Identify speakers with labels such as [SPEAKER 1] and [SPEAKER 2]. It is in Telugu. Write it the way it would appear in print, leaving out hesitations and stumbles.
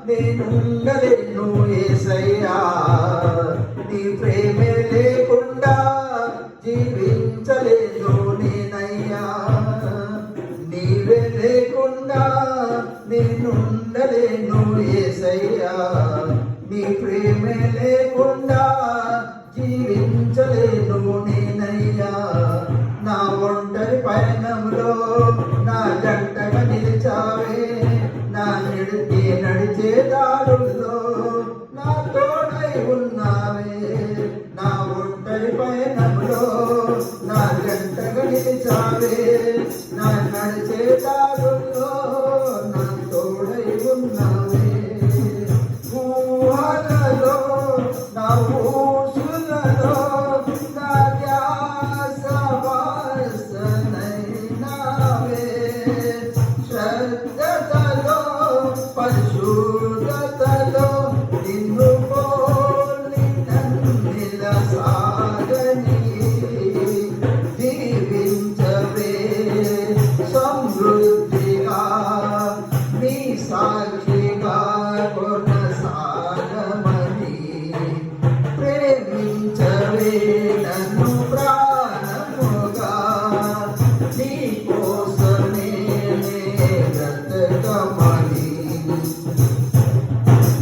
[SPEAKER 1] నేనుండలేను యేసయ్యా, నీ ప్రేమే లేకుండా జీవించలేను నేనయ్యా, నీవే లేకుండా నేనుండలేను యేసయ్యా, నీ ప్రేమే లేకుండా జీవించలేను నేనయ్యా. నా ఒంటరి పయనంలో నా జంటగా నిలిచావే, నా నడిచే దారుల్లో నా తోడై ఉన్నావే. నా ఒంటరి పయనంలో నా జంటగా నిలిచావే, నా నడిచే దారుల్లో నా తోడై ఉన్నావే. ఊహలలో నా ఊసులలో నా ధ్యాస వాసనైనావే. శ్రద్ధలో పరిశుద్ధతలో